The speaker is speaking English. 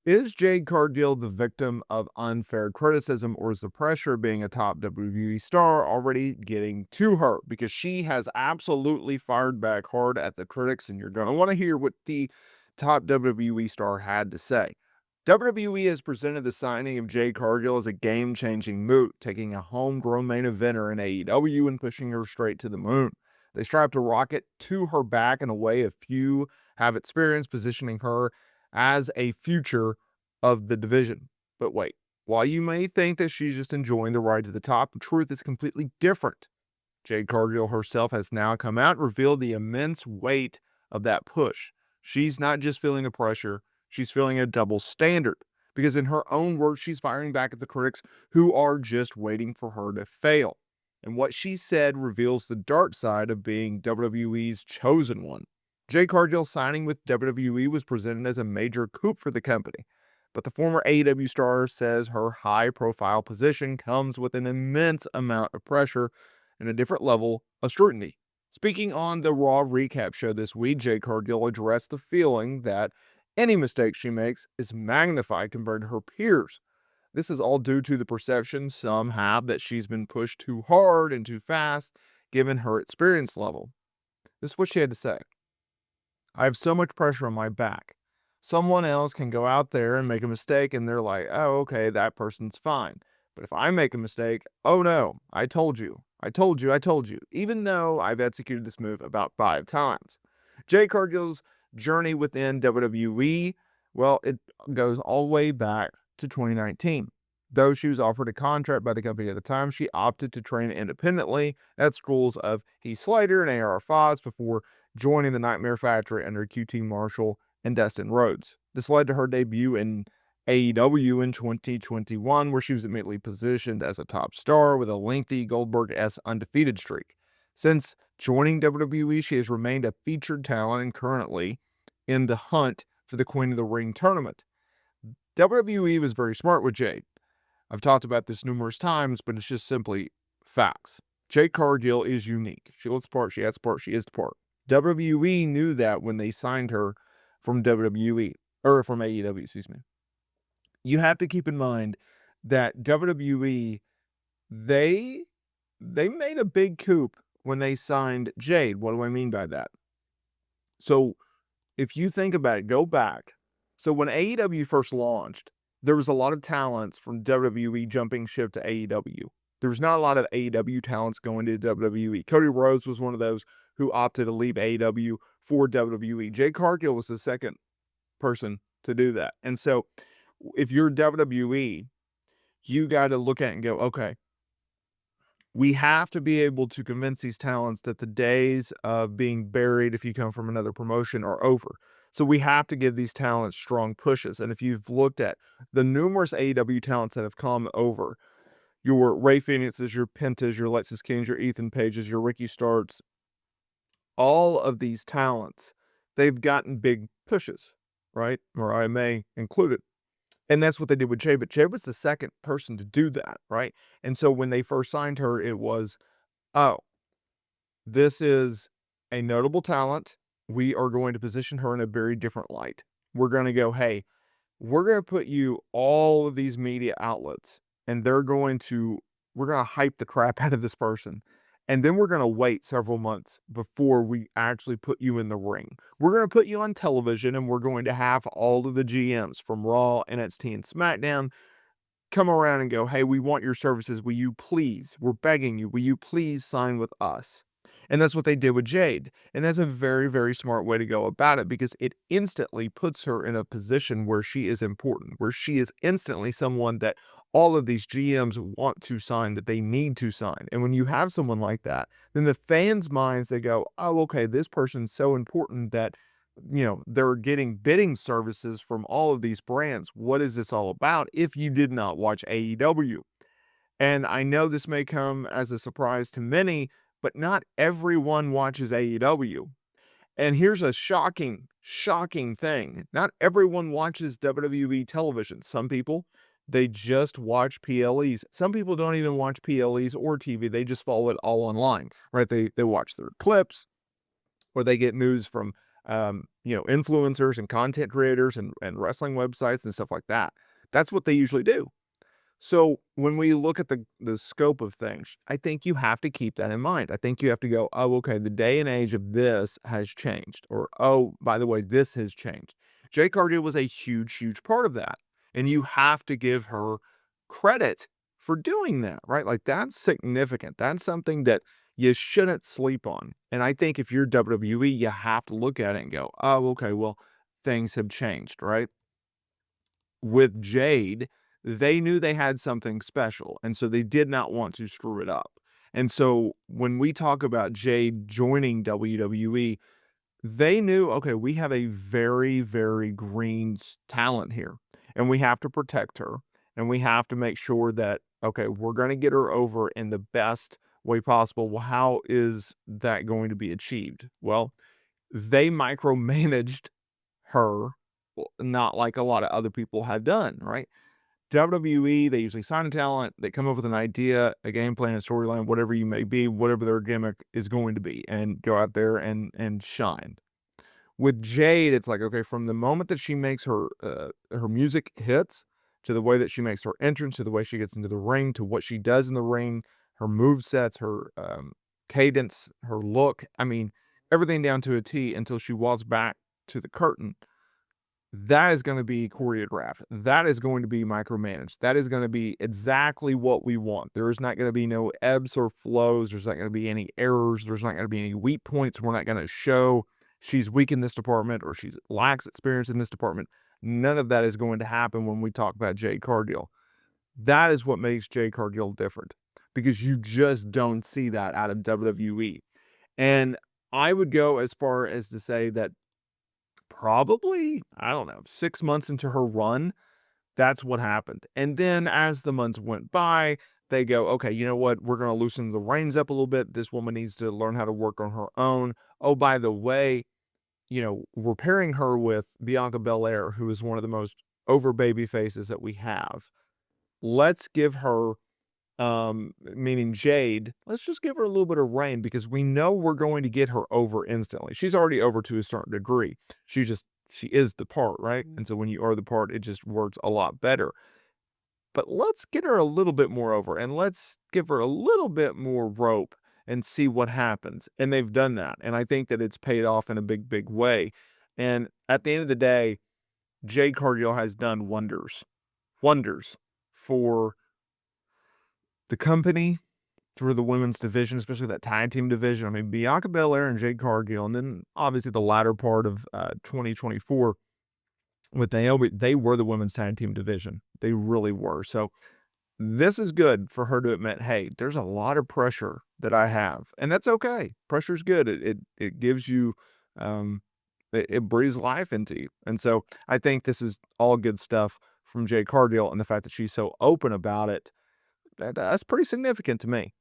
Is Jade Cargill the victim of unfair criticism, or is the pressure of being a top WWE star already getting to her? Because she has absolutely fired back hard at the critics, and you're going to want to hear what the top WWE star had to say. WWE has presented the signing of Jade Cargill as a game-changing move, taking a homegrown main eventer in AEW and pushing her straight to the moon. They strapped a rocket to her back in a way a few have experienced, positioning her as a future of the division. But wait, while you may think that she's just enjoying the ride to the top, the truth is completely different. Jade Cargill herself has now come out and revealed the immense weight of that push. She's not just feeling the pressure, she's feeling a double standard. Because in her own words, she's firing back at the critics who are just waiting for her to fail. And what she said reveals the dark side of being WWE's chosen one. Jade Cargill signing with WWE was presented as a major coup for the company. But the former AEW star says her high-profile position comes with an immense amount of pressure and a different level of scrutiny. Speaking on the Raw recap show this week, Jade Cargill addressed the feeling that any mistake she makes is magnified compared to her peers. This is all due to the perception some have that she's been pushed too hard and too fast, given her experience level. This is what she had to say. I have so much pressure on my back. Someone else can go out there and make a mistake and they're like, oh, okay, that person's fine. But if I make a mistake, oh no, I told you, I told you, I told you, even though I've executed this move about 5 times. Jade Cargill's journey within WWE, well, it goes all the way back to 2019. Though she was offered a contract by the company at the time, she opted to train independently at schools of Heath Slater and AR Fox before joining the Nightmare Factory under QT Marshall and Dustin Rhodes. This led to her debut in AEW in 2021, where she was immediately positioned as a top star with a lengthy Goldberg-esque undefeated streak. Since joining WWE, she has remained a featured talent and currently in the hunt for the Queen of the Ring tournament. WWE was very smart with Jade. I've talked about this numerous times, but it's just simply facts. Jade Cargill is unique. She looks the part, she has the part, she is the part. WWE knew that when they signed her from WWE, or from AEW, excuse me. You have to keep in mind that WWE, they made a big coup when they signed Jade. What do I mean by that? So if you think about it, go back. So when AEW first launched, there was a lot of talents from WWE jumping ship to AEW. There was not a lot of AEW talents going to WWE. Cody Rhodes was one of those who opted to leave AEW for WWE. Jade Cargill was the second person to do that. And so if you're WWE, you got to look at it and go, okay, we have to be able to convince these talents that the days of being buried if you come from another promotion are over. So we have to give these talents strong pushes. And if you've looked at the numerous AEW talents that have come over, your Ray Phoenixes, your Pentas, your Lexis Kings, your Ethan Pages, your Ricky Starks, all of these talents, they've gotten big pushes, right? Or I may include it. And that's what they did with Jay, but Jay was the second person to do that, right? And so when they first signed her, it was, oh, this is a notable talent. We are going to position her in a very different light. We're going to go, hey, we're going to put you all of these media outlets, and we're going to hype the crap out of this person. And then we're going to wait several months before we actually put you in the ring. We're going to put you on television, and we're going to have all of the GMs from Raw, NXT, and SmackDown come around and go, hey, we want your services. Will you please, we're begging you, will you please sign with us? And that's what they did with Jade. And that's a very, very smart way to go about it, because it instantly puts her in a position where she is important, where she is instantly someone that all of these GMs want to sign, that they need to sign. And when you have someone like that, then the fans' minds, they go, oh, okay, this person's so important that, you know, they're getting bidding services from all of these brands. What is this all about if you did not watch AEW? And I know this may come as a surprise to many, but not everyone watches AEW. And here's a shocking, shocking thing. Not everyone watches WWE television. Some people, they just watch PLEs. Some people don't even watch PLEs or TV. They just follow it all online, right? They watch their clips, or they get news from influencers and content creators and wrestling websites and stuff like that. That's what they usually do. So when we look at the scope of things, I think you have to keep that in mind. I think you have to go, oh, okay, the day and age of this has changed, or oh, by the way, this has changed. Jade Cargill was a huge, huge part of that, and you have to give her credit for doing that, right? Like that's significant. That's something that you shouldn't sleep on. And I think if you're WWE, you have to look at it and go, oh, okay, well, things have changed, right? With Jade, they knew they had something special, and so they did not want to screw it up. And so when we talk about Jade joining WWE, they knew, okay, we have a very, very green talent here, and we have to protect her, and we have to make sure that, okay, we're going to get her over in the best way possible. Well, how is that going to be achieved? Well, they micromanaged her, well, not like a lot of other people have done, right? WWE, they usually sign a talent, they come up with an idea, a game plan, a storyline, whatever you may be, whatever their gimmick is going to be, and go out there and shine. With Jade, it's like, okay, from the moment that she makes her music hits, to the way that she makes her entrance, to the way she gets into the ring, to what she does in the ring, her move sets, her cadence, her look. I mean, everything down to a T until she walks back to the curtain. That is gonna be choreographed. That is going to be micromanaged. That is gonna be exactly what we want. There is not gonna be no ebbs or flows. There's not gonna be any errors. There's not gonna be any weak points. We're not gonna show she's weak in this department or she's lacks experience in this department. None of that is going to happen when we talk about Jade Cargill. That is what makes Jade Cargill different, because you just don't see that out of WWE. And I would go as far as to say that probably, I don't know, 6 months into her run, that's what happened. And then as the months went by, they go, okay, you know what? We're going to loosen the reins up a little bit. This woman needs to learn how to work on her own. Oh, by the way, we're pairing her with Bianca Belair, who is one of the most over baby faces that we have. Let's give her, meaning Jade, let's just give her a little bit of reign, because we know we're going to get her over instantly. She's already over to a certain degree. She is the part, right? And so when you are the part, it just works a lot better. But let's get her a little bit more over, and let's give her a little bit more rope and see what happens. And they've done that. And I think that it's paid off in a big, big way. And at the end of the day, Jade Cargill has done wonders for the company, through the women's division, especially that tag team division. I mean, Bianca Belair and Jade Cargill, and then obviously the latter part of 2024 with Naomi, they were the women's tag team division. They really were. So this is good for her to admit, hey, there's a lot of pressure that I have, and that's okay. Pressure's good. It gives you, it breathes life into you, and so I think this is all good stuff from Jade Cargill, and the fact that she's so open about it, that's pretty significant to me.